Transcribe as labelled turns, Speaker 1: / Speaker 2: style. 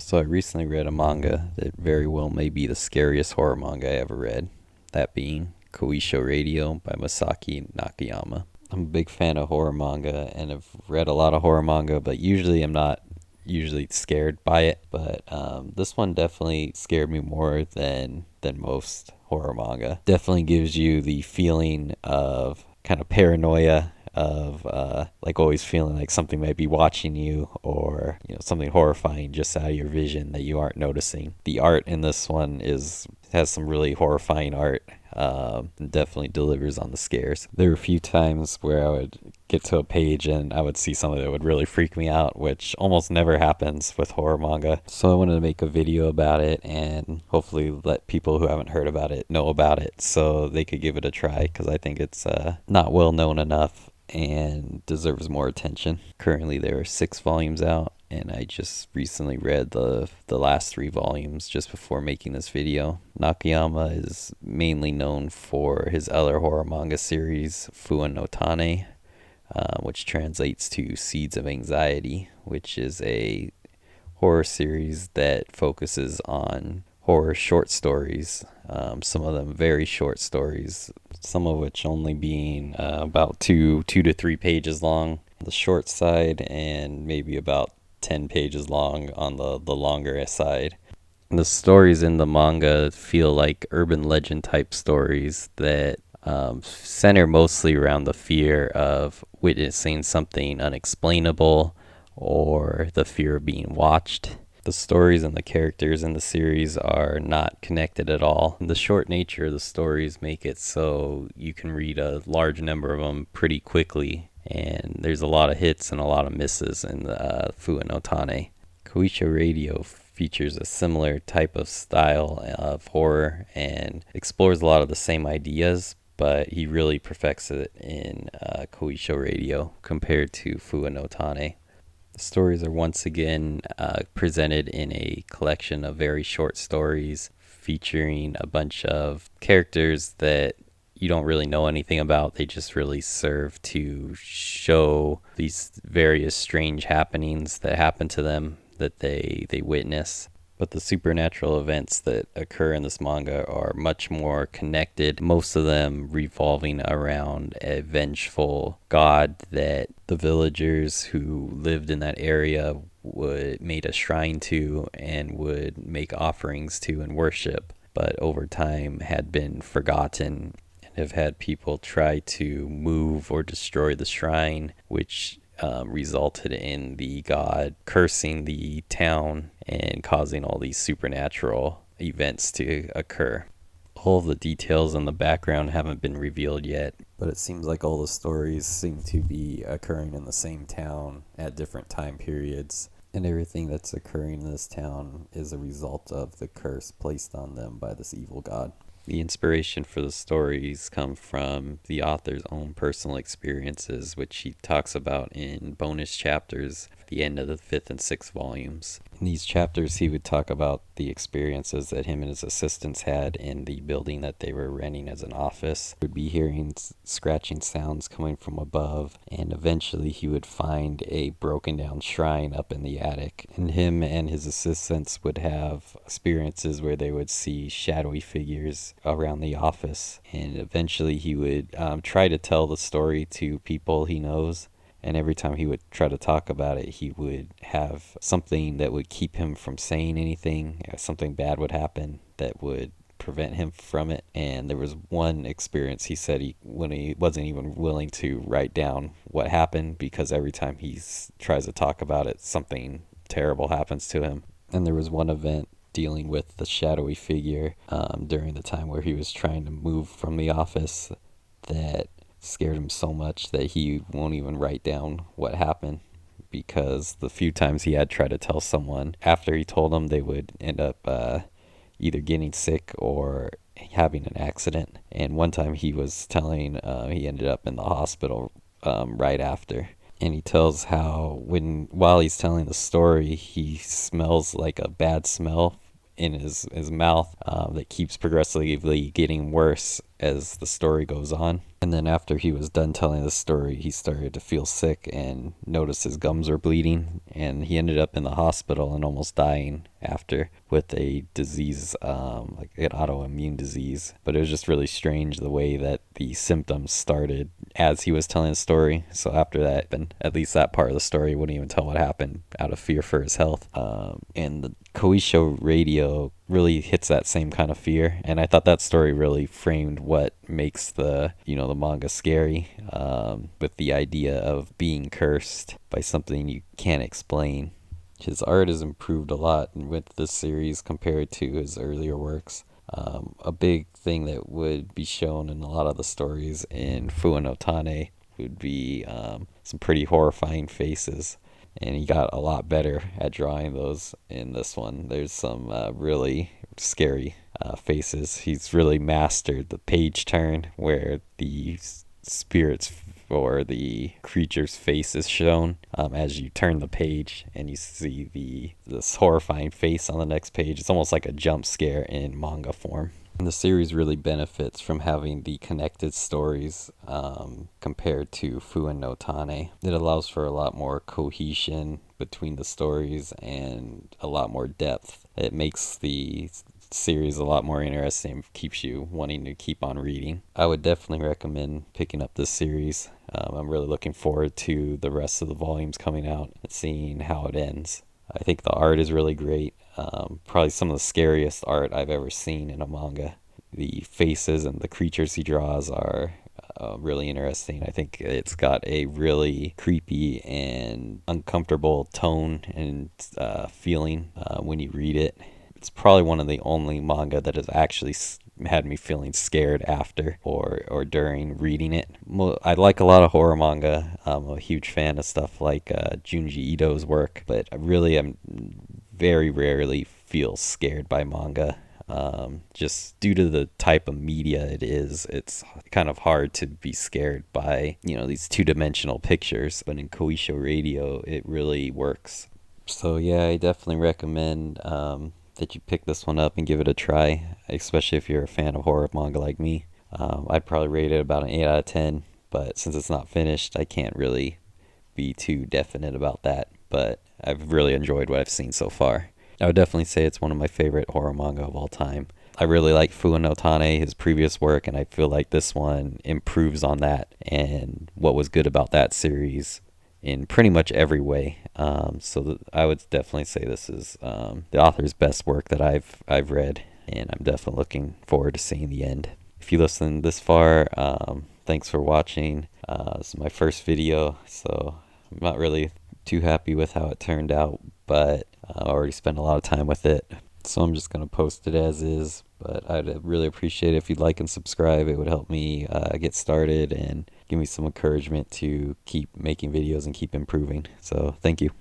Speaker 1: So I recently read a manga that very well may be the scariest horror manga I ever read, that being Kouishou Radio by Masaaki Nakayama. I'm a big fan of horror manga and have read a lot of horror manga, but usually I'm not usually scared by it. But this one definitely scared me more than most horror manga. Definitely gives you the feeling of kind of paranoia of like always feeling like something might be watching you, or something horrifying just out of your vision that you aren't noticing. The art in this one has some really horrifying art. And definitely delivers on the scares. There were a few times where I would get to a page and I would see something that would really freak me out, which almost never happens with horror manga. So I wanted to make a video about it and hopefully let people who haven't heard about it know about it so they could give it a try, because I think it's not well known enough and deserves more attention. Currently there are 6 volumes out, and I just recently read the last 3 volumes just before making this video. Nakayama is mainly known for his other horror manga series, Fuwa no Tane, which translates to Seeds of Anxiety, which is a horror series that focuses on horror short stories, some of them very short stories, some of which only being about 2 to 3 pages long on the short side, and maybe about 10 pages long on the longer side. The stories in the manga feel like urban legend type stories that center mostly around the fear of witnessing something unexplainable or the fear of being watched. The stories and the characters in the series are not connected at all. The short nature of the stories make it so you can read a large number of them pretty quickly, and there's a lot of hits and a lot of misses in the Fuwa no Tane. Kouishou Radio features a similar type of style of horror and explores a lot of the same ideas, but he really perfects it in Kouishou Radio compared to Fuwa no Tane. The stories are once again presented in a collection of very short stories featuring a bunch of characters that you don't really know anything about. They just really serve to show these various strange happenings that happen to them that they witness. But the supernatural events that occur in this manga are much more connected, most of them revolving around a vengeful god that the villagers who lived in that area would made a shrine to and would make offerings to and worship, but over time had been forgotten and have had people try to move or destroy the shrine, which resulted in the god cursing the town and causing all these supernatural events to occur. All of the details in the background haven't been revealed yet, but it seems like all the stories seem to be occurring in the same town at different time periods, and everything that's occurring in this town is a result of the curse placed on them by this evil god. The inspiration for the stories come from the author's own personal experiences, which he talks about in bonus chapters at the end of the 5th and 6th volumes. In these chapters, he would talk about the experiences that him and his assistants had in the building that they were renting as an office. He would be hearing scratching sounds coming from above, and eventually he would find a broken down shrine up in the attic. And him and his assistants would have experiences where they would see shadowy figures around the office, and eventually he would try to tell the story to people he knows, and every time he would try to talk about it, he would have something that would keep him from saying anything. Something bad would happen that would prevent him from it. And there was one experience he said when he wasn't even willing to write down what happened, because every time he tries to talk about it, something terrible happens to him. And there was one event dealing with the shadowy figure during the time where he was trying to move from the office that scared him so much that he won't even write down what happened, because the few times he had tried to tell someone, after he told them, they would end up either getting sick or having an accident. And one time he was telling, he ended up in the hospital right after. And he tells how while he's telling the story, he smells like a bad smell in his mouth that keeps progressively getting worse as the story goes on. And then after he was done telling the story, he started to feel sick and noticed his gums were bleeding. And he ended up in the hospital and almost dying after with a disease, like an autoimmune disease. But it was just really strange the way that the symptoms started as he was telling the story. So after that, and at least that part of the story, he wouldn't even tell what happened out of fear for his health. And the Kouishou radio really hits that same kind of fear, and I thought that story really framed what makes the manga scary, with the idea of being cursed by something you can't explain. His art has improved a lot with this series compared to his earlier works. A big thing that would be shown in a lot of the stories in Fuwa no Tane would be some pretty horrifying faces, and he got a lot better at drawing those in this one. There's some really scary faces. He's really mastered the page turn where the spirits or the creature's face is shown as you turn the page, and you see this horrifying face on the next page. It's almost like a jump scare in manga form. And the series really benefits from having the connected stories compared to Fuwa no Tane. It allows for a lot more cohesion between the stories and a lot more depth. It makes the series a lot more interesting, keeps you wanting to keep on reading. I would definitely recommend picking up this series. I'm really looking forward to the rest of the volumes coming out and seeing how it ends. I think the art is really great. Probably some of the scariest art I've ever seen in a manga. The faces and the creatures he draws are really interesting. I think it's got a really creepy and uncomfortable tone and feeling when you read it. It's probably one of the only manga that has actually had me feeling scared after or during reading it. I like a lot of horror manga. I'm a huge fan of stuff like Junji Ito's work, but I really am very rarely feel scared by manga. Just due to the type of media it is, it's kind of hard to be scared by, these two-dimensional pictures. But in Kouishou Radio, it really works. So yeah, I definitely recommend that you pick this one up and give it a try, especially if you're a fan of horror manga like me. I'd probably rate it about an 8 out of 10, but since it's not finished, I can't really be too definite about that. But I've really enjoyed what I've seen so far. I would definitely say it's one of my favorite horror manga of all time. I really like Fuwa no Tane, his previous work, and I feel like this one improves on that and what was good about that series in pretty much every way. I would definitely say this is the author's best work that I've read, and I'm definitely looking forward to seeing the end. If you listened this far, thanks for watching. This is my first video, so I'm not really too happy with how it turned out, but I already spent a lot of time with it, so I'm just going to post it as is. But I'd really appreciate it if you'd like and subscribe. It would help me get started and give me some encouragement to keep making videos and keep improving. So thank you.